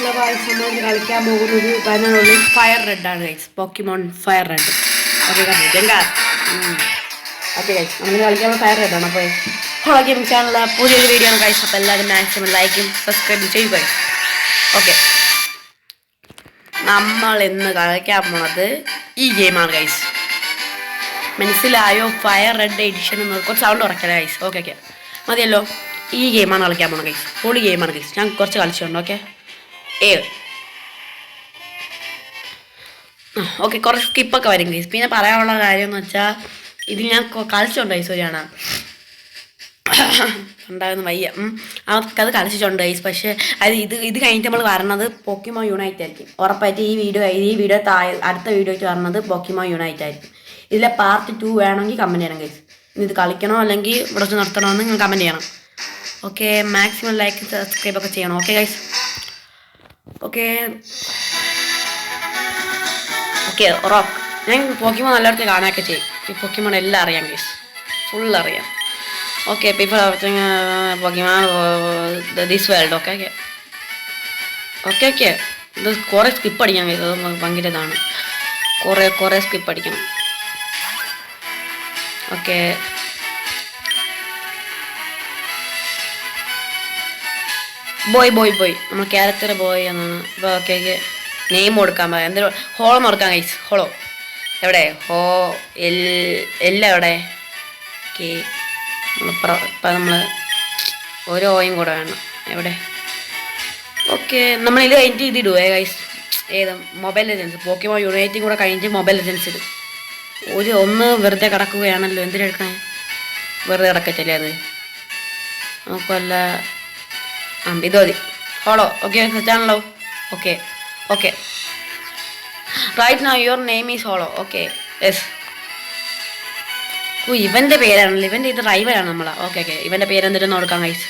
Hello guys, നമ്മൾ കളിക്കാൻ പോകുന്നത് തന്നെയാണ് ഫയർ റെഡ് ആണ് guys. പോക്കിമോൺ fire red. Okay okay guys, നമ്മൾ കളിക്കാൻ ഫയർ റെഡ് ആണ്. അപ്പോൾ ഹോളോ ഗെയിമിംഗ് ചാനലിലെ പുതിയൊരു വീഡിയോ ആണ് ഗൈസ്. അപ്പോൾ എല്ലാവരും മാക്സിമം ലൈക്കും സബ്സ്ക്രൈബും ചെയ്യുക ഗൈസ്. ഓക്കെ, നമ്മൾ ഇന്ന് കളിക്കാൻ പോണത് ഈ ഗെയിമാണ് ഗൈസ്. മനസ്സിലായോ? ഫയർ റെഡ് എഡിഷൻ എന്ന് കുറച്ച് സൗണ്ട് ഉറക്കല ഗൈസ്. ഓക്കെ മതിയല്ലോ. ഈ ഗെയിമാണ് കളിക്കാൻ പോണത് ഗൈസ്. പൊളി ഗെയിമാണ് ഗൈസ്. ഞാൻ കുറച്ച് കളിച്ചിട്ടുണ്ട്. ഓക്കെ കുറച്ച് സ്കിപ്പൊക്കെ വരും ഗൈസ്. പിന്നെ പറയാനുള്ള കാര്യം എന്ന് വെച്ചാൽ ഇതിൽ ഞാൻ കളിച്ചിട്ടുണ്ട് ഗൈസ്. ഒരാണ് ഉണ്ടാകുന്ന വയ്യ അവർക്കത് കളിച്ചിട്ടുണ്ട് ഗൈസ്. പക്ഷേ അത് ഇത് കഴിഞ്ഞിട്ട് നമ്മൾ വരണത് പോക്കിമോൺ യൂണൈറ്റ് ആയിരിക്കും ഉറപ്പായിട്ട്. ഈ വീഡിയോ അടുത്ത വീഡിയോ ആയിട്ട് വരണത് പോക്കിമോൺ യൂണൈറ്റ് ആയിരിക്കും. ഇതിലെ പാർട്ട് 2 വേണമെങ്കിൽ കമൻറ്റ് ചെയ്യണം ഗൈസ്. ഇത് കളിക്കണോ അല്ലെങ്കിൽ ഇവിടെ വെച്ച് നിർത്തണമെന്ന് നിങ്ങൾ കമൻറ്റ് ചെയ്യണം. ഓക്കെ, മാക്സിമം ലൈക്ക് സബ്സ്ക്രൈബ് ഒക്കെ ചെയ്യണം. Okay guys. Okay rock. ഞാൻ പോക്കിമോൺ എല്ലായിടത്തും കാണാനൊക്കെ ചെയ്യും. ഈ പോക്കിമോൺ എല്ലാം അറിയാം ഗൈസ്, ഫുൾ അറിയാം. ഓക്കെ ഇപ്പോൾ പോക്കിമോൺ ദിസ് വേൾഡ്. ഓക്കെ ഇത് കുറേ സ്കിപ്പ് അടിക്കാൻ ഗൈസ്. അത് ഭയങ്കര ഇതാണ്. കുറേ സ്കിപ്പ് അടിക്കണം. ഓക്കെ ബോയ് നമ്മൾ ക്യാരക്ടർ ബോയ് എന്നാണ്. ഇപ്പോൾ ഓക്കെ നെയിം കൊടുക്കാൻ പറയാം. എന്തെങ്കിലും ഹോളോ കൊടുക്കാം ഗൈസ്. ഹോളോ എവിടെ? എല്ലാം എവിടെ? ഓക്കെ ഇപ്പം നമ്മൾ ഓരോ ഓയും കൂടെ വേണം. എവിടെ? ഓക്കെ നമ്മളിത് കഴിഞ്ഞിട്ട് ഇതിടുവേ ഗൈസ്. ഏത്? Mobile legends. പോക്കിമോൺ യൂണൈറ്റും കൂടെ കഴിഞ്ഞിട്ട് മൊബൈൽ ലെജൻസ് ഇടും. ഒന്ന് വെറുതെ കിടക്കുകയാണല്ലോ. എന്തിനെടുക്കാൻ? വെറുതെ കിടക്കത്തില്ലേ അത്? നമുക്കല്ല ഇത് മതി. ഹോളോ ഓക്കെ സെറ്റാണല്ലോ. Okay right now your name is Hollow. Okay yes. ഇവൻ്റെ പേരാണല്ലോ. ഇവൻ്റെ ഇത് റൈവലാണ് നമ്മളാ. ഓക്കെ ഇവൻ്റെ പേരെന്തിട്ട് കൊടുക്കാം ഗൈസ്.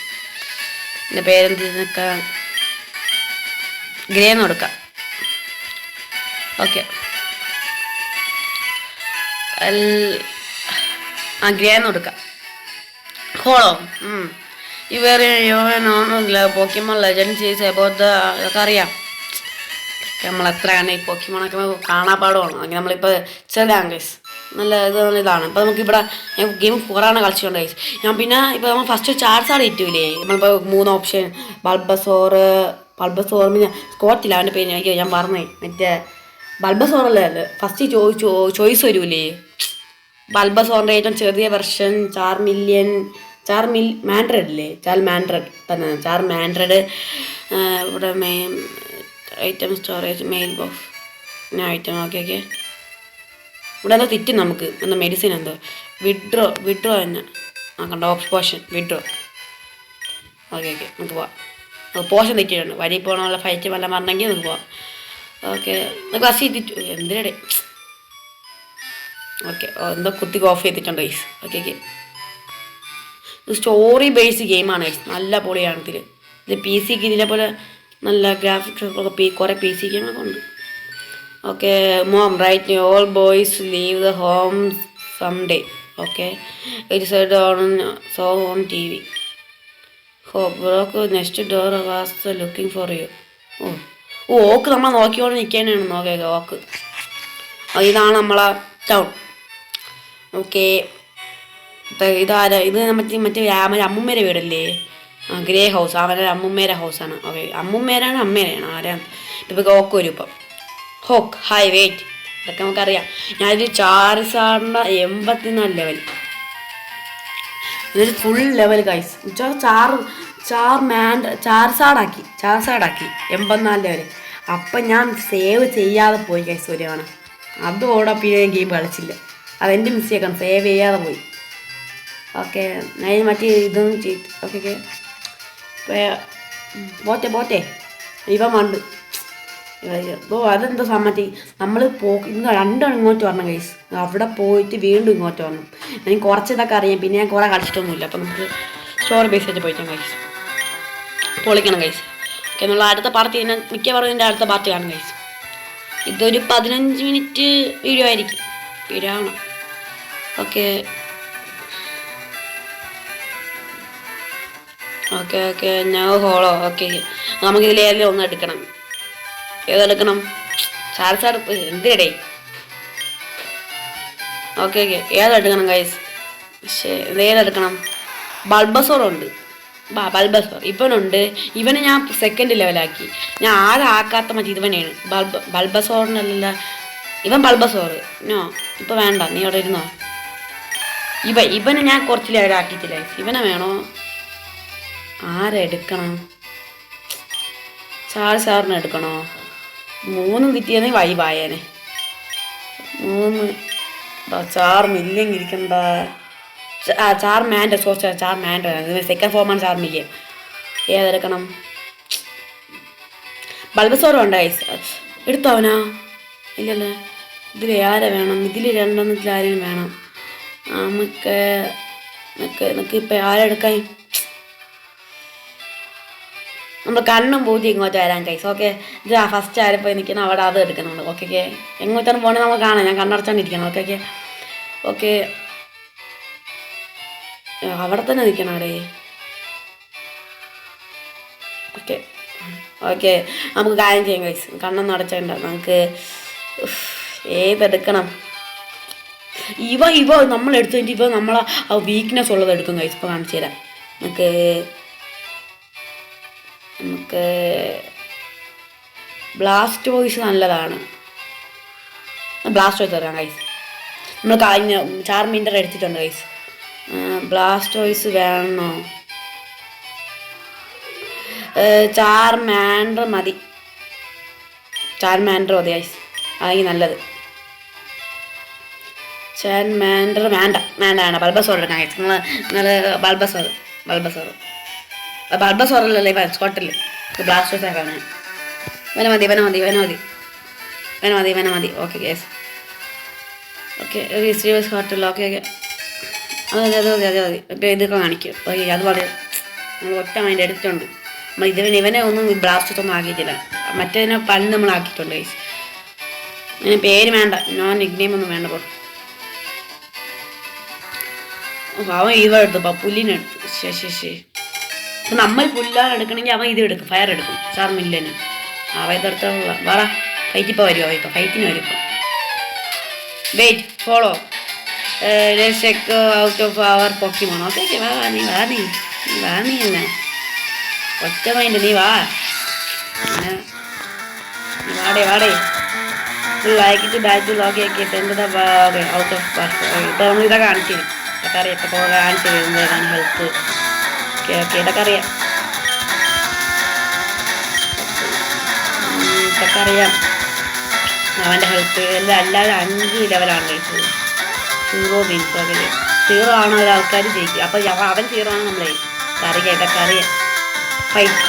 എൻ്റെ പേരെന്തിനൊക്കെ ഗ്രേന്ന് കൊടുക്കാം. ഓക്കെ ഗ്രേന്ന് കൊടുക്കാം. ഹോളോ ഇവർ പോക്കിമോൺ ലെജൻഡ്സ് ഈസ് അബൌട്ട് ദ അതൊക്കെ അറിയാം. നമ്മൾ എത്രയാണ് ഈ പോക്കിമോണൊക്കെ കാണാപ്പാടുമാണ്. അങ്ങനെ നമ്മളിപ്പോൾ ചെറിയാം ഗൈസ്. നല്ല ഇതാണ്. ഇപ്പോൾ നമുക്കിവിടെ ഞാൻ ഗെയിം കുറവാണ് കളിച്ചുകൊണ്ട് ഗൈസ്. ഞാൻ പിന്നെ ഇപ്പോൾ നമ്മൾ ഫസ്റ്റ് ചാർജാണ് ഇട്ടില്ലേ. നമ്മളിപ്പോൾ 3 ഓപ്ഷൻ ബൾബസോർ പിന്നെ സ്കോട്ടില്ല അവൻ്റെ പേര്. ഞാൻ പറഞ്ഞേ മറ്റേ ബൾബസോറല്ലേ ഫസ്റ്റ് ചോയ്സ് വരൂലേ. ബൾബസോറിൻ്റെ ഏറ്റവും ചെറിയ വെർഷൻ മാൻഡ്രഡ് ഇല്ലേ. മാൻഡ്രഡ് തന്നെ. മാൻഡ്രഡ് ഇവിടെ item storage mail box item. Okay ഇവിടെ എന്തോ തെറ്റും നമുക്ക്. എന്താ മെഡിസിൻ എന്തോ വിഡ്രോ തന്നെ കണ്ടോ. Option withdraw. ഓക്കെ നമുക്ക് പോവാം. പോഷൻ തെറ്റിയിട്ടുണ്ട്. വരി പോകണമുള്ള ഫൈറ്റ് വല്ല പറഞ്ഞെങ്കിൽ നമുക്ക് പോവാം. ഓക്കെ ക്ലാസ് ചെയ്തിട്ട് എന്തിനടെ. ഓക്കെ എന്തോ കുത്തിക്ക് ഓഫ് ചെയ്തിട്ടുണ്ട് ഗൈസ്. ഓക്കെ സ്റ്റോറി ബേസ്ഡ് ഗെയിമാണ് ഗൈസ്. നല്ല പൊളിയാണ് ഇത് പി സിക്ക് ഇതിനെ പോലെ നല്ല ഗ്രാഫിക്സ് ഒക്കെ കുറേ പി സി ഗെയിമൊക്കെ ഉണ്ട്. Okay mom right all boys leave the home some day. Okay it side on T V. Brock next door was looking for you. Oak നമ്മൾ നോക്കിക്കൊണ്ട് നിൽക്കാനാണ്. ഓക്ക് ഇതാണ് നമ്മളെ ടൗൺ. ഓക്കെ ഇതാരാ? ഇത് മറ്റേ അമ്മുമ്മേരെ വീടല്ലേ. Grey house. അവരുടെ അമ്മുമ്മേരെ ഹൗസാണ്. ഓക്കെ അമ്മുമ്മേരാണ് അമ്മേരെയാണ് ആരാ? ഇപ്പോൾ ഓക്ക് വരും. ഇപ്പം ഹായ് വെയിറ്റ്. ഇതൊക്കെ നമുക്കറിയാം. ഞാനൊരു ചാർസാറിൻ്റെ 84 ലെവൽ. ഇതൊരു ഫുൾ ലെവൽ ഗൈസ്. ചാർസാടാക്കി 84 ലെവൽ. അപ്പം ഞാൻ സേവ് ചെയ്യാതെ പോയി ഗൈസ്. ഒരാണ് അതോടെ പിന്നെ ഗെയിം കളിച്ചില്ല. അതെൻ്റെ മിസ്റ്റേക്കാണ്. സേവ് ചെയ്യാതെ പോയി. ഓക്കെ ഞാൻ മറ്റേ ഇതൊന്നും ചെയ്ത്. ഓക്കെ പോട്ടെ ഇവ മണ്ട്. അതെന്തോ സമ്മതി നമ്മൾ ഇന്ന് രണ്ടാണ് ഇങ്ങോട്ട് വരണം ഗൈസ്. അവിടെ പോയിട്ട് വീണ്ടും ഇങ്ങോട്ട് വരണം. എനിക്ക് കുറച്ചിതൊക്കെ അറിയാം. പിന്നെ ഞാൻ കുറേ കളിച്ചിട്ടൊന്നുമില്ല. അപ്പം നമുക്ക് സ്റ്റോറി ബേസ് ആയിട്ട് പോയിട്ടാണ് ഗൈസ്. പൊളിക്കണം ഗൈസ്. ഓക്കെ എന്നുള്ള അടുത്ത പാർട്ടി തന്നെ മിക്കവാറും ഇതിൻ്റെ അടുത്ത പാർട്ടി കാണും ഗൈസ്. ഇതൊരു 15 മിനിറ്റ് വീഡിയോ ആയിരിക്കും. വീഡിയോ ആവണം. ഓക്കെ ഞാൻ ഹോളോ. ഓക്കെ നമുക്കിതിലേതെങ്കിലും ഒന്ന് എടുക്കണം. ഏതെടുക്കണം? സാർ എന്തിടേ? ഓക്കെ ഓക്കെ, ഏതെടുക്കണം ഗൈസ്? പക്ഷേ ഏതെടുക്കണം? ബൾബസോറുണ്ട്. ബൾബസോർ ഇവനുണ്ട്. ഇവനെ ഞാൻ സെക്കൻഡ് ലെവലാക്കി. ഞാൻ ആരാക്കാത്ത മറ്റേ ഇവനെയാണ്. ബൾബസോറിനല്ല, ഇവൻ ബൾബസോറ്. നോ, ഇപ്പം വേണ്ട, നീ അവിടെ ഇരുന്നോ. ഇവനെ ഞാൻ കുറച്ച് ലെവലാക്കിയിട്ടില്ല. ഇവനെ വേണോ? ആരെടുക്കണം? സാറിന് എടുക്കണോ? 3 കിട്ടിയെന്ന് വൈബായേനെ. 3 4 ഇരിക്കണ്ട. ചാർ മാൻഡ ചാർ മാൻഡ സെക്കൻഡ് ഫോമാണ് 4 മില്യൺ. ഏതെടുക്കണം? ബൾബസോറും ഉണ്ട് ഗൈസ്. എടുത്തവനാ? ഇല്ലല്ലേ. ഇതിൽ ആരെ വേണം? ഇതിൽ രണ്ടെണ്ണത്തിൽ ആരെയും വേണം. നമുക്ക് ഇപ്പം ആരെടുക്കാൻ? നമ്മൾ കണ്ണും പൂജി ഇങ്ങോട്ട് വരാൻ കൈസ്. ഓക്കെ, ഇത് ഫസ്റ്റ് ആരിപ്പോൾ നിൽക്കണം, അവിടെ അത് എടുക്കുന്നുണ്ട്. ഓക്കെ ഓക്കെ, എങ്ങോട്ടാണ് പോകണത് നമുക്ക് കാണാം. ഞാൻ കണ്ണടച്ചാണ്ടിരിക്കണം. ഓക്കെ ഓക്കെ ഓക്കെ, അവിടെ തന്നെ നിൽക്കണം അവിടെ. ഓക്കെ ഓക്കെ, നമുക്ക് കാര്യം ചെയ്യാം കൈസ്. കണ്ണൊന്നും അടച്ചേണ്ട. നമുക്ക് ഏതെടുക്കണം? ഇവ നമ്മൾ എടുത്തു കഴിഞ്ഞിട്ട് ഇവ നമ്മളെ വീക്ക്നെസ് ഉള്ളത് എടുക്കും കൈസ്. ഇപ്പോൾ കാണിച്ചു തരാം. നമുക്ക് ബ്ലാസ്റ്റ് വോയിസ് നല്ലതാണ്. ബ്ലാസ്റ്റ് വോയിസ് തരാം ഗൈസ്. നമ്മൾ കഴിഞ്ഞ ചാർമിൻ്റർ എടുത്തിട്ടുണ്ട് ഗൈസ്. ബ്ലാസ്റ്റ് വോയിസ് വേണോ? ചാർമാൻഡർ മതി. ചാർമാൻഡർ മതി ഗൈസ്, അതെങ്കിൽ നല്ലത്. ചാർമാൻഡർ വേണ്ട. ബൾബസോർ എടുക്കാം ഗൈസ്. നിങ്ങൾ ബൾബസോറല്ലേ ഇവൻ സ്കോട്ടിൽ ബ്ലാസ്റ്റേഴ്സ് ആക്കാണ്. ഇവനെ മതി. Okay yes. ഓക്കെ സീരിയസ് സ്കോട്ടിൽ. ഓക്കെ ഓക്കെ, അതെ. ഇപ്പം ഇതൊക്കെ കാണിക്കും. ഓക്കെ, അത് വളരെ നമ്മൾ ഒറ്റ മൈൻഡ് എടുത്തിട്ടുണ്ട്. നമ്മൾ ഇവനെ ഒന്നും ബ്ലാസ്റ്റേഴ്സ് ഒന്നും ആക്കിയിട്ടില്ല. മറ്റേതിനെ പണ്ട് നമ്മൾ ആക്കിയിട്ടുണ്ട് ഗൈസ്. അങ്ങനെ പേര് വേണ്ട, നിക്നെയിം ഒന്നും വേണ്ട. അവൻ എടുത്തു, പുല്ലിനെടുത്തു. ശരി. അപ്പം നമ്മൾ പുല്ലാണ് എടുക്കണമെങ്കിൽ അവൻ ഇത് എടുക്കും, ഫയർ എടുക്കും. ചാർമില്ലന് അവ ഇതെടുത്തുള്ള പറ. ഫൈറ്റ് ഇപ്പോൾ വരുമോ? ഇപ്പം ഫൈറ്റിന് വരും. ഇപ്പം wait follow check out of our Pokemon. Okay okay, വാ നീ തന്നെ ഒറ്റ മൈൻഡ്. നീ വാടേ ലൈക്കിട്ട് bat okay out of part. ഇപ്പോൾ നമ്മൾ ഇതൊക്കെ കാണിച്ചു തരും. ഇതൊക്കെ അറിയാം. ഇപ്പോൾ കാണിച്ചു തരും ഹെൽത്ത്. ഓക്കെ ഇതൊക്കെ അറിയാം. അവൻ്റെ ഹെൽത്ത് എല്ലാം അല്ലാതെ 5 ലെവലാണ് കഴിച്ചത്. 0 മീൻസ് ഓക്കെ 0 ആണ് ഒരാൾക്കാർ ജയിക്കും. അപ്പോൾ അവൻ 0 ആണ് നമ്മളെ ഇതൊക്കെ അറിയാം. ഫൈറ്റ്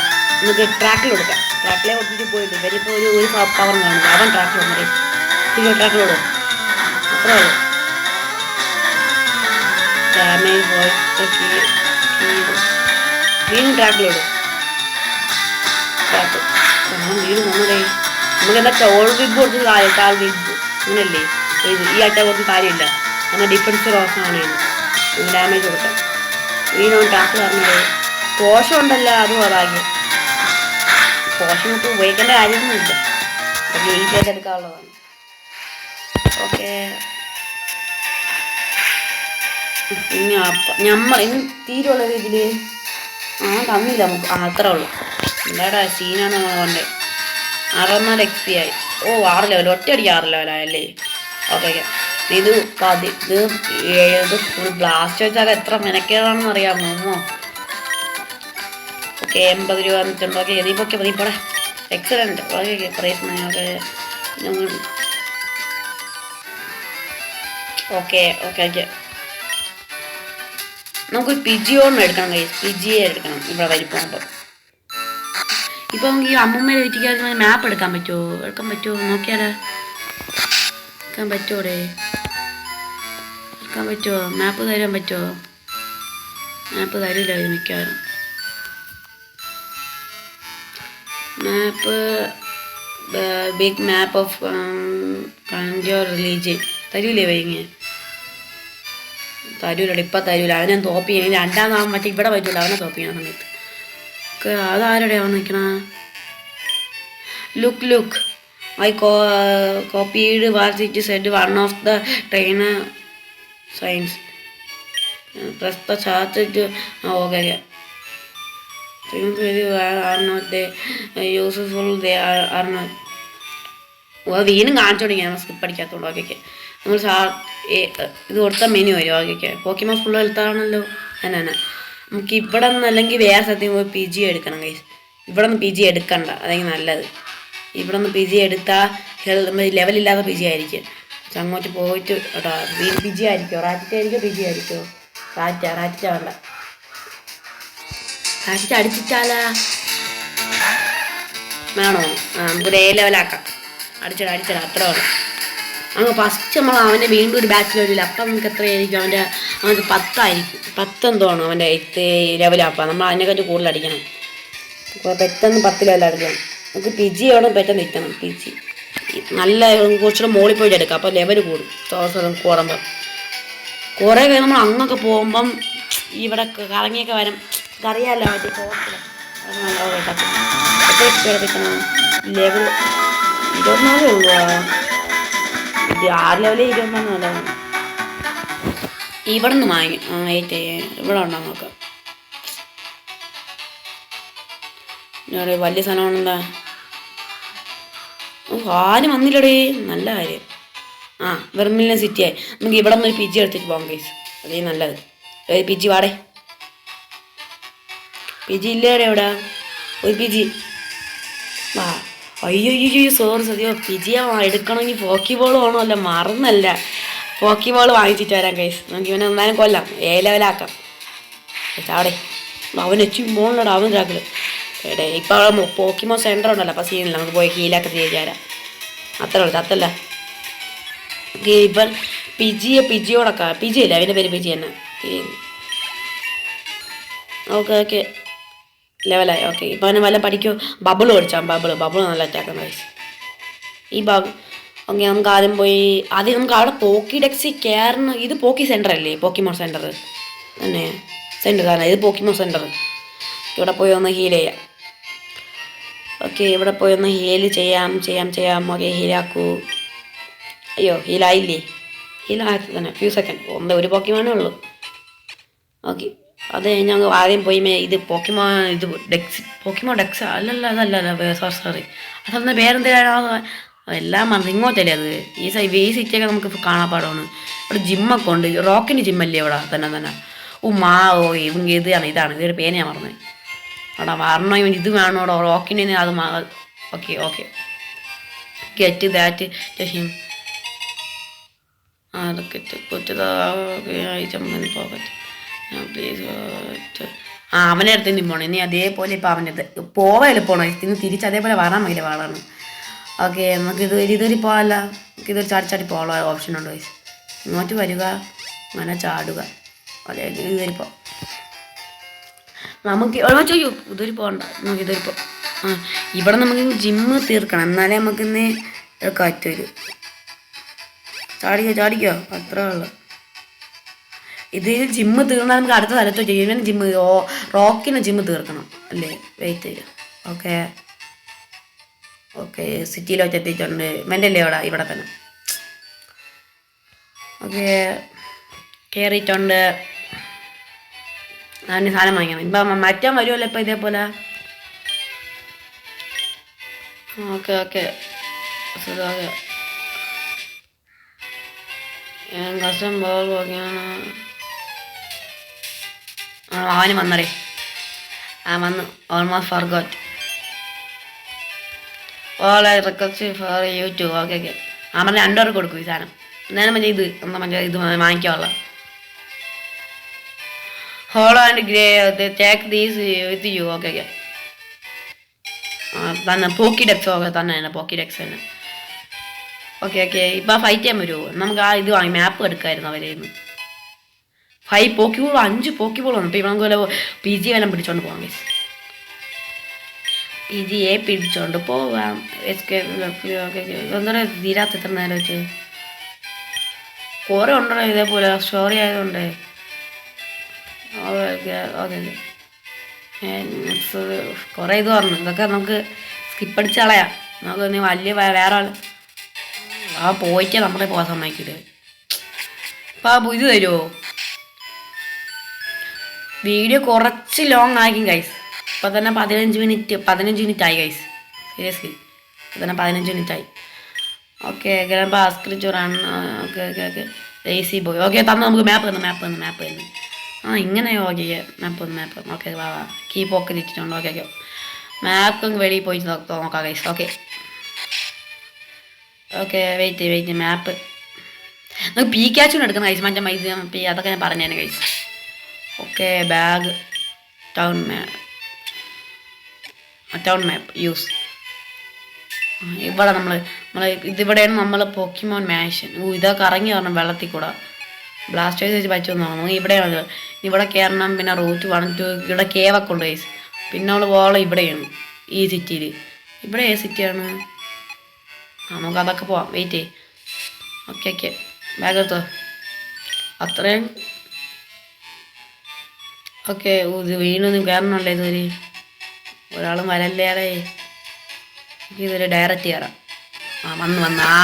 നമുക്ക് ട്രാക്കിൽ കൊടുക്കാം. ട്രാക്കിലെ കൊടുത്തിട്ട് പോയിട്ട് ഇവരിപ്പോൾ ഒരു പവർ കാണില്ല. അവൻ ട്രാക്കിൽ വന്നിട്ട് ട്രാക്കിലോട് അത്രേ ഉള്ളൂ. ഡാമേജ് വോയിസ് വീണ്ടും ട്രാക്കിലോട് വീട് വന്നതേ. നമുക്ക് എന്താ ടോൾ വിഗ് കൊടുത്ത് കാൽ വിഗ് അങ്ങനല്ലേ ഈ ആഴ്ച കൊടുത്ത് കാര്യമില്ല. എന്നാൽ ഡിഫൻസ് റോസാണ് ഡാമേജ് കൊടുക്കാം. വീണ്ടും ട്രാക്കിൽ പറഞ്ഞത് പോഷം ഉണ്ടല്ലോ, അതും അതാകിയ പോഷം ഇട്ട് ഉപയോഗിക്കേണ്ട കാര്യമൊന്നുമില്ല. അതൊക്കെ ഈസി ആയിട്ട് എടുക്കാനുള്ളതാണ്. ഓക്കെ, ഇനി തീരുള്ള രീതിയിൽ തന്നില്ല നമുക്ക്. അത്രേ ഉള്ളൂ. എന്താടാ സീനാണ് കൊണ്ടേ. 64 XP ആയി. 6 ലെവൽ ഒറ്റയടിക്ക് 6 ലെവലായല്ലേ. ഓക്കെ ഓക്കെ, ഇത് ഫുൾ ബ്ലാസ്റ്റ് വെച്ചാൽ എത്ര മെനക്കേടാണെന്ന് അറിയാമോ? ഓക്കെ 80 രൂപ വന്നിട്ടുണ്ട്. ഓക്കെ നീ പോടെ. എക്സലൻറ്റ്. ഓക്കെ പ്രൈസ് ഓക്കെ നമുക്ക് പിജിയോൺ എടുക്കണം കഴിയും. പിജിയെ എടുക്കണം ഇവിടെ വരുമ്പോൾ. ഇപ്പം ഈ അമ്മൂമ്മയെ വീട്ടിൽ മാപ്പ് എടുക്കാൻ പറ്റുമോ? നോക്കിയാലോ. എടുക്കാൻ പറ്റുമോടെ? മാപ്പ് തരാൻ പറ്റുമോ? മാപ്പ് തരില്ല മിക്കവാറും. Map big map of control religion തരൂലേ വൈകിയ? തരൂല. ഇപ്പം തരൂല. അവനെ തോപ്പി 2ാം നാം മറ്റേ ഇവിടെ പറ്റൂല. അവനെ തോപ്പിക്കുന്ന സമയത്ത് അതാരുടെ അവൻ നിൽക്കണ? Look. I copied what it said. One of the trainer signs. Press the charge. Okay. Things are not they useful. They are not. വീണ്ടും കാണിച്ചു തുടങ്ങി നമ്മൾ സ്കിപ്പ് അടിക്കാത്തതുകൊണ്ട്. ഓക്കെ നമ്മൾ ഇത് കൊടുത്ത മെനു വരും. ഓക്കെ പോക്കിമോൻ ഫുൾ ഹെൽത്താണല്ലോ. തന്നെ നമുക്ക് ഇവിടെ നിന്ന് അല്ലെങ്കിൽ വേറെ സ്ഥലത്തേക്ക് പോയി PG എടുക്കണം ഗൈസ്. ഇവിടെ നിന്ന് PG എടുക്കണ്ട, അതായത് നല്ലത്. ഇവിടെ നിന്ന് PG എടുത്താൽ ലെവലില്ലാത്ത PG ആയിരിക്കും. പക്ഷെ അങ്ങോട്ട് പോയിട്ട് കേട്ടോ PG ആയിരിക്കുമോ റാറ്റിറ്റ് ആയിരിക്കുമോ PG ആയിരിക്കുമോ? റാറ്റിറ്റ വേണ്ട, റാറ്റിറ്റ് അടിച്ചിട്ടാലാ വേണോ? നമുക്കൊരു A ലെവലാക്കാം. അടിച്ചടാ അത്ര വേണം. അങ്ങ് ഫസ്റ്റ് നമ്മൾ അവൻ്റെ വീണ്ടും ഒരു ബാച്ചിൽ വരില്ല. അപ്പം നമുക്ക് എത്രയായിരിക്കും? അവൻ്റെ 10 ആയിരിക്കും. 10 എന്തോണം അവൻ്റെ ലെവലാക്കാം. നമ്മൾ അതിനെക്കാട്ടി കൂടുതൽ അടിക്കണം. പെട്ടെന്ന് 10 ലെവൽ അടിക്കണം. നമുക്ക് PG അവിടെ പെട്ടെന്ന് എത്തണം. PG നല്ല കുറച്ചുകൂടെ മുകളിൽ പോയിട്ട് എടുക്കാം. അപ്പോൾ ലെവൽ കൂടും. കൂടുമ്പം കുറേ കഴിയും നമ്മൾ അങ്ങൊക്കെ പോകുമ്പം ഇവിടെ കറങ്ങിയൊക്കെ വരും. ഇതറിയാമല്ലോ മറ്റേ പോകത്തില്ല. ലെവൽ 24 ഉള്ളൂ. ഇത് 6 ലെവലിൽ 24 അല്ല. ഇവിടെ നിന്ന് വാങ്ങിക്കും. വെയിറ്റ് ഇവിടെ ഉണ്ടോ നോക്കാം. വലിയ സാധനമാണ്. എന്താ ആരും വന്നില്ലടേ, നല്ല കാര്യം. വെർമിലിനെ സിറ്റിയായി. നമുക്ക് ഇവിടെ നിന്ന് ഒരു PG എടുത്തിട്ട് പോകാം കേസ്. അതേ നല്ലത്. PG വാടേ. PG ഇല്ലേടെ ഇവിടെ ഒരു PG. അയ്യോ സോറി സത്യോ. PG എടുക്കണമെങ്കിൽ പോക്കിബോൾ വേണോ? അല്ല മറന്നല്ല, പോക്കിബോൾ വാങ്ങിച്ചിട്ട് വരാം കേസ്. നമുക്ക് ഇവനെ ഒന്നാലും കൊല്ലാം, A ലെവലാക്കാം. ചാടെ അവൻ വെച്ച് മോളിലടാ അവൻ ഇതാക്കല്. എടേ ഇപ്പം അവിടെ പോക്കിമോൻ സെൻറ്റർ ഉണ്ടല്ലോ. അപ്പം സീനില്ല, നമുക്ക് പോയി ഹീലൊക്കെ ചെയ്ത് തരാം. അത്ര ഉള്ളു ചത്തല്ല. ഇപ്പം PGയോടൊക്കെ PG ഇല്ല, അവൻ്റെ പേര് PG തന്നെ. ഓക്കെ ലെവലായി. ഓക്കെ ഇപ്പം അവനെ വല്ല പഠിക്കുമോ? ബബിൾ ഓടിച്ചാൽ ബബിൾ നല്ല അറ്റാക്കാൻ വയസ്സ്. ഈ ഓക്കെ നമുക്ക് ആദ്യം നമുക്ക് അവിടെ പോക്കി ഡെക്സി കയറണം. ഇത് പോക്കി സെൻറ്റർ അല്ലേ? പോക്കിമോൺ സെൻറ്റർ തന്നെ സെൻറ്റർ തന്നെ. ഇത് പോക്കിമോൺ സെൻറ്റർ. ഇവിടെ പോയി ഒന്ന് ഹീൽ ചെയ്യാം. ഓക്കെ ഇവിടെ പോയി ഒന്ന് ഹീൽ ചെയ്യാം. ഓക്കെ ഹീലാക്കൂ. അയ്യോ ഹീലായില്ലേ? ഹീലാക്കി തന്നെ ഫ്യൂ സെക്കൻഡ്. ഒരു പോക്കിമോനേ ഉള്ളൂ. ഓക്കെ അത് ഞങ്ങൾ ആദ്യം പോയി ഇത് പോക്കിമോൻ ഡെക്സ് അതല്ല സോറി അതൊന്ന് പേരെന്തിനാണ് എല്ലാം മറന്നു. ഇങ്ങോട്ടല്ലേ അത്? ഈ സിറ്റിയൊക്കെ നമുക്ക് കാണാപ്പാടാണ്. ഇവിടെ ജിമ്മൊക്കെ ഉണ്ട്. റോക്കിൻ്റെ ജിമ്മല്ലേ ഇവിടെ തന്നെ. ഇതാണ് ഇതൊരു പേനയാണ് മറന്നത്. അവിടെ വരണോ ഇവൻ ഇത് വേണോടോ റോക്കിന് അത്. ഓക്കെ ഗെറ്റ് ദാറ്റ് അതൊക്കെ പോകട്ടെ പ്ലീസ്. അവനെ അടുത്ത് നിന്ന് പോണേ. ഇനി അതേപോലെ ഇപ്പം അവൻ്റെ പോവാൻ എളുപ്പമാണോ? ഇന്ന് തിരിച്ച് അതേപോലെ വരാൻ ഭയങ്കര പാടാണ്. ഓക്കെ നമുക്ക് ഇതൊരു പോകാമല്ല. നമുക്ക് ഇതൊരു ചാടി പോകാനുള്ള ഓപ്ഷൻ ഉണ്ട്. ഇങ്ങോട്ട് വരിക, അങ്ങനെ ചാടുക. അതെ ഇതൊരു പോ നമുക്ക് ചോദിക്കൂ. ഇതൊരു പോകണ്ട, നമുക്ക് ഇതൊരു പോ. ഇവിടെ നമുക്ക് ജിമ്മ് തീർക്കണം, എന്നാലേ നമുക്കിന്ന് കാറ്റ് വരും. ചാടിക്കോ അത്രേ ഉള്ളു. ഇത് ജിമ്മ് തീർന്നാൽ നമുക്ക് അടുത്ത സ്ഥലത്ത് ചെയ്യും. ഇവൻ ജിമ്മ് റോക്കിന് ജിമ്മ് തീർക്കണം അല്ലേ? വെയിറ്റ് ചെയ്യുക. ഓക്കെ സിറ്റിയിലോട്ട് എത്തിയിട്ടുണ്ട്. ഇവൻ്റെ അല്ലേ ഇവിടെ തന്നെ. ഓക്കെ കയറിയിട്ടുണ്ട്. അവന് സാധനം വാങ്ങിക്കണം. ഇപ്പം മാറ്റാൻ വരുമല്ലോ ഇപ്പം ഇതേപോലെ. ഓക്കെ സുഖാകെ കസ്റ്റം ബോൾ ഓക്കെയാണ്. അവന് വന്നറേ വന്നു. Almost forgot all I request for YouTube. Okay അവൻ $2 കൊടുക്കും ഈ സാധനം. എന്നാലും മറ്റേ ഇത് വാങ്ങിക്കാനുള്ള Hollow and gray take these with you. Okay തന്നെ പോക്കി ഡെക്സ് തന്നെ പോക്കി ഡെക്സ് തന്നെ. ഓക്കെ ഇപ്പം ഫൈറ്റ് ചെയ്യാൻ വരുമോ? നമുക്ക് ഇത് വാങ്ങി മാപ്പ് എടുക്കായിരുന്നു അവരെ നിന്ന്. 5 പോക്കിബോൾ 5 പോക്കിബോൾ വന്നു. ഇപ്പം നമുക്ക് വല്ല PG വല്ലതും പിടിച്ചോണ്ട് പോകാം. PGയെ പിടിച്ചോണ്ട് പോവാം. എന്താ തീരാത്ത എത്ര നേരം വെച്ച് കുറേ ഉണ്ടോ ഇതേപോലെ സ്റ്റോറി ആയതുകൊണ്ട്. കുറേ ഇത് പറഞ്ഞു. ഇതൊക്കെ നമുക്ക് സ്കിപ്പ് അടിച്ച് കളയാം. നമുക്ക് നീ വലിയ വേറെ ആൾ ആ പോയിട്ടേ നമ്മളെ പോകാൻ സമ്മതിക്കില്ലേ. അപ്പം ഇത് തരുമോ? വീഡിയോ കുറച്ച് ലോങ് ആയിരിക്കും ഗൈസ്. ഇപ്പം തന്നെ 15 മിനിറ്റ് ആയി ഗൈസ്. സീരിയസ്ലി ഇപ്പം തന്നെ 15 മിനിറ്റ് ആയി. ഓക്കെ ഗ്രാൻഡ് ആസ്ക്രിച്ചോറാണ്. Okay AC boy. ഓക്കെ തന്നെ നമുക്ക് മാപ്പ് തന്നെ. ഇങ്ങനെയോ? Okay map. ഓക്കെ വാ കീ പോക്ക് തിരിച്ചിട്ടുണ്ട്. ഓക്കെ മാപ്പ് വെളിയിൽ പോയി നോക്കാം ഗൈസ്. ഓക്കെ വെയിറ്റ് മാപ്പ് നമുക്ക് പി ക്യാച്ചും എടുക്കണം ഗൈസ്. മറ്റേ അതൊക്കെ ഞാൻ പറഞ്ഞേനെ guys. Okay bag town map use. ഇവിടെ ഇതിവിടെയാണ് നമ്മൾ പോക്കിമോൻ മാൻഷൻ. ഇതൊക്കെ ഇറങ്ങി വരണം വെള്ളത്തിൽ കൂടെ. ബ്ലാസ്റ്റേഴ്സ് വെച്ച് പറ്റുമെന്ന് തോന്നുന്നു. ഇവിടെയാണ് ഇവിടെ കയറണം. പിന്നെ റൂട്ട് 1 2 ഇവിടെ കേവൊക്കെ ഉണ്ട് ഗൈസ്. പിന്നെ അവൾ പോകണം ഇവിടെയാണ് ഈ സിറ്റിയിൽ. ഇവിടെ ഏത് സിറ്റിയാണ്? നമുക്ക് അതൊക്കെ പോവാം. വെയിറ്റ് ചെയ്യും. ഓക്കെ ബാഗ് എടുത്തോ. അത്രയും ഓക്കെ. ഇത് വീണൊന്നും കയറണമല്ലേ ഇതുവരെ? ഒരാളും വരല്ലേറെ. ഇതൊരു ഡയറക്റ്റ് കയറാം. വന്ന് ആ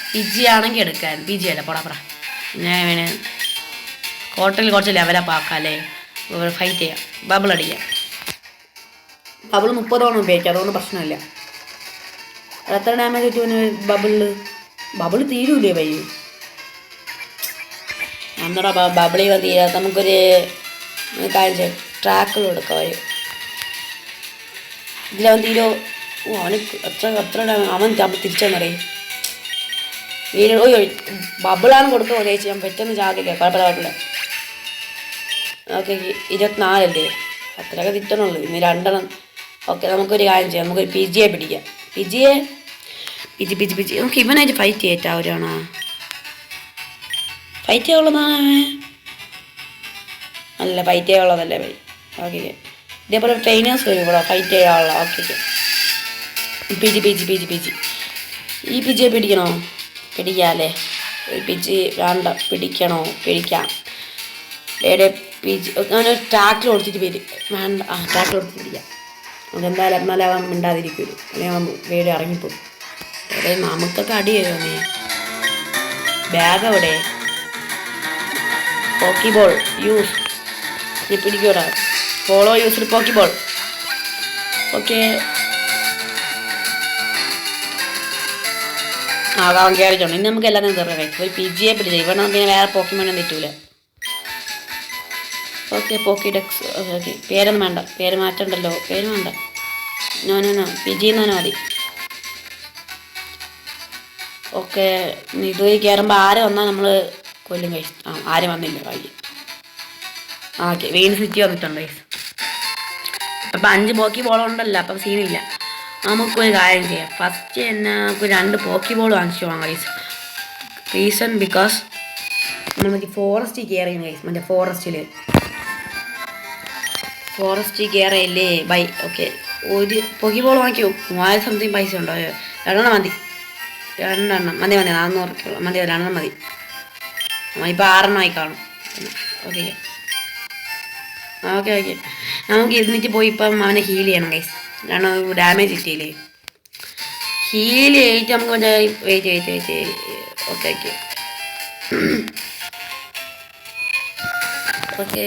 PG ആണെങ്കിൽ എടുക്കാൻ. PG അല്ല പോടാ. ഞാൻ വേണേ കോട്ടയിൽ കുറച്ച് ലെവലപ്പ് ആക്കാം അല്ലേ. ഫൈറ്റ് ചെയ്യാം. ബബിൾ അടിക്കാം. ബബിൾ 30 തവണ ഉപയോഗിക്കാം. അതുകൊണ്ട് പ്രശ്നമില്ല. എത്ര ഡാമേജ് കിട്ടുമെന്ന് ബബിള് തീരൂലേ വയ്യ? അന്നടാ ബബിളി തീരാ. നമുക്കൊരു കാര്യം ട്രാക്കുകൾ കൊടുക്കാം. ഇതിലവൻ തീരോ? അവന് എത്ര അവൻ തിരിച്ചെന്നറിയും. ബബിളാണ് കൊടുക്കുക ചേച്ചി. ഞാൻ പെട്ടെന്ന് ചാകില്ല. കുഴപ്പമില്ല. ഓക്കെ 24 അല്ലേ? അത്രയൊക്കെ തിറ്റണുള്ളൂ. ഇനി 2 ഓക്കെ നമുക്കൊരു കാര്യം ചെയ്യാം. നമുക്കൊരു PG പിടിക്കാം. PG നമുക്ക് ഇവനായിട്ട് ഫൈറ്റ് ചെയ്യറ്റാ. അവരാണോ ഫൈറ്റ് ചെയ്യാനുള്ളതാണ്? അല്ല ഫൈറ്റ് ചെയ്യാനുള്ളതല്ലേ ബൈ. ഓക്കെ ഇതേപോലെ ട്രെയിനേഴ്സ് വരും ഇവിടെ ഫൈറ്റ് ചെയ്യാനുള്ള. ഓക്കെ PG ഈ PG പിടിക്കണോ? പിടിക്കാമല്ലേ? PG വേണ്ട. പിടിക്കാം. PG അങ്ങനെ ട്രാക്കിൽ കൊടുത്തിട്ട് വേണ്ട. ട്രാക്കിൽ കൊടുത്തിട്ട് പിടിക്കാം. അതെന്തായാലും എന്നാലും അവൻ മിണ്ടാതിരിക്കുമല്ലോ. അല്ലെങ്കിൽ അവൻ വീട് ഇറങ്ങിപ്പോകും. നമുക്കൊക്കെ അടി തരുമോ നീ? ബാഗ് എവിടെ? Pokeball use. നീ പിടിക്കൂടാ. Follow use pokeball. ഓക്കെ അവൻ കയറിച്ചോണ്ട്. ഇനി നമുക്ക് എല്ലാത്തിനും തീർക്കാം. ഒരു PG പിടിച്ച ഇവിടെ പിന്നെ വേറെ പോക്കിമോനൊന്നും തെറ്റൂല. ഓക്കെ പോക്കിഡെക്സ്. ഓക്കെ പേരൊന്നും വേണ്ട. പേര് മാറ്റണ്ടല്ലോ. പേര് വേണ്ട. നോ PG തന്നെ മതി. ഓക്കെ ഇതുവഴി കയറുമ്പോൾ ആര് വന്നാൽ നമ്മൾ കൊല്ലും കഴിച്ചു. ആരും വന്നില്ല വഴി. ഓക്കെ വെയിൻ സിറ്റി വന്നിട്ടുണ്ട് ഗൈസ്. അപ്പം 5 പോക്കി ബോളുണ്ടല്ലോ. അപ്പം സീനില്ല. നമുക്കൊരു കാര്യം ചെയ്യാം. ഫസ്റ്റ് തന്നെ നമുക്ക് 2 പോക്കി ബോൾ വാങ്ങിച്ചു പോകാം ഗൈസ്. റീസൺ ബിക്കോസ് നമ്മൾ മറ്റേ ഫോറസ്റ്റിൽ കയറിയും ഗൈസ്. മറ്റേ ഫോറസ്റ്റിൽ കയറിയില്ലേ ബൈ. ഓക്കെ ഒരു പോക്കി ബോൾ വാങ്ങിക്കോ. 3000 സംതിങ് പൈസ ഉണ്ടോ? 2 മതി. 2 മതി 400 മതി. 2 മതി. ഇപ്പോൾ 6 ആയി കാണും. ഓക്കെ നമുക്ക് ഇരുന്നിട്ട് പോയി ഇപ്പം അവനെ ഹീൽ ചെയ്യണം ഗൈസ്. കാരണം ഡാമേജ് കിട്ടിയില്ലേ. ഹീൽ ചെയ്തിട്ട് നമുക്ക് മറ്റേ വെയിറ്റ്. ഓക്കെ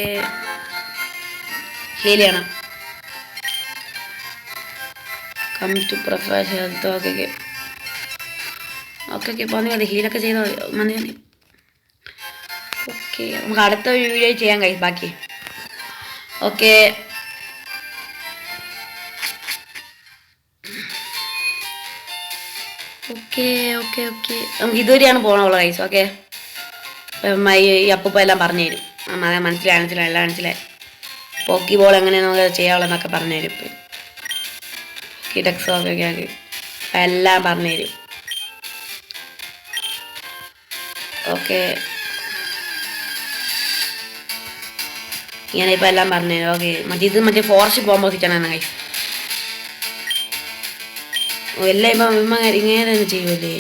ഹീൽ ചെയ്യണം. Come to profile health. Okay മതി. ഹീലൊക്കെ ചെയ്താൽ മതി. ഓക്കെ നമുക്ക് അടുത്ത വീഡിയോ ചെയ്യാൻ കഴിയും ബാക്കി. ഓക്കെ നമുക്ക് ഇതുവരെയാണ് പോകണുള്ളത് ഗൈസ്. ഓക്കെ ഈ അപ്പൂപ്പ എല്ലാം പറഞ്ഞു തരും. മനസ്സിലായി എല്ലാം മനസ്സിലായി. പോക്കി ബോൾ എങ്ങനെയാണ് നമുക്ക് ചെയ്യാനുള്ളതെന്നൊക്കെ പറഞ്ഞു തരും. ഇപ്പം കിഡക്സ് ഒക്കെ എല്ലാം പറഞ്ഞു തരും. ഓക്കെ ഇങ്ങനെ ഇപ്പം എല്ലാം പറഞ്ഞു തരും. ഓക്കെ മറ്റേ ഫോറസ്റ്റ് പോകുമ്പോൾ കിട്ടണം ഗൈസ്. എല്ലാം ഇപ്പം ഇങ്ങനെ തന്നെ ചെയ്യുമല്ലേ?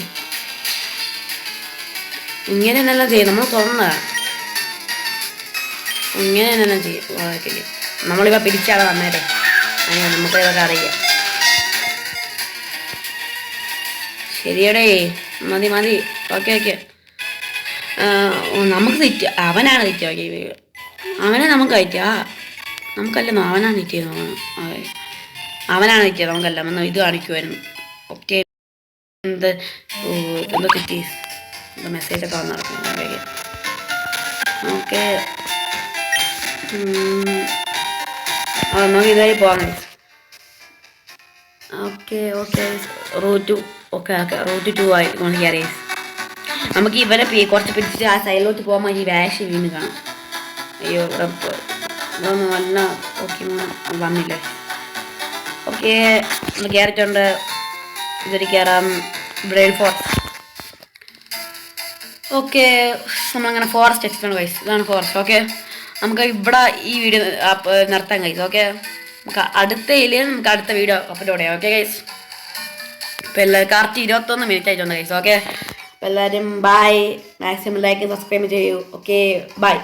ഇങ്ങനെ തന്നെല്ലാം ചെയ്യും. നമ്മൾ തുറന്നതാണ്. ഇങ്ങനെ തന്നെല്ലാം ചെയ്യും. നമ്മളിപ്പോൾ പിടിച്ചാൽ വന്നേരെ. അങ്ങനെ നമുക്ക് ഇതൊക്കെ അറിയാം. ശരിയടേ, മതി മതി. Okay okay. നമുക്ക് തെറ്റ്, അവനാണ് തെറ്റ്. ഓക്കെ, അവനെ നമുക്ക് കയറ്റാ, നമുക്കല്ലെന്നോ അവനാണ് തെറ്റിയെന്നോ. അതെ, അവനാണ് തെറ്റിയത്, നമുക്കല്ല. എന്നാൽ ഇത് കാണിക്കുമായിരുന്നു. ഓക്കെ, എന്ത് എന്തോ തെറ്റി, എന്തോ മെസ്സേജൊക്കെ വന്ന് നടക്കുന്നു. ഓക്കെ, നമുക്ക് ഇതായി പോകാം. Okay okay, route okay okay, route 2 ആയി നോക്കിയാറേ. നമുക്ക് ഇവരെ കുറച്ച് പിടിച്ചിട്ട് ആ സൈഡിലോട്ട് പോകുമ്പോൾ ഈ വാഷ് വീണ് കാണാം. അയ്യോ, ഇവിടെ ഇതൊന്നും നല്ല ഓക്കെ വന്നില്ലേ. ഓക്കെ, നമ്മൾ കയറിയിട്ടുണ്ട്. ഇതൊരു കയറാം, ബ്രെയിൻ ഫോറസ്റ്റ്. ഓക്കെ, നമ്മളങ്ങനെ ഫോറസ്റ്റ് എക്സ്പ്ലോർ കഴിച്ചു. ഇതാണ് ഫോറസ്റ്റ്. ഓക്കെ, നമുക്ക് ഇവിടെ ഈ വീഡിയോ നിർത്താൻ കഴിച്ചു. ഓക്കെ, നമുക്ക് നമുക്ക് അടുത്ത വീഡിയോ അപ്ലോഡ് ചെയ്യാം. ഓക്കെ ഗൈസ്, ഇപ്പോൾ എല്ലാവരും കറക്റ്റ് 21 മിനിറ്റ് ആയിട്ടുണ്ട് ഗൈസ്. ഓക്കെ, അപ്പോൾ എല്ലാവരും ബൈ. മാക്സിമം ലൈക്ക് സബ്സ്ക്രൈബ് ചെയ്യൂ. Okay, by.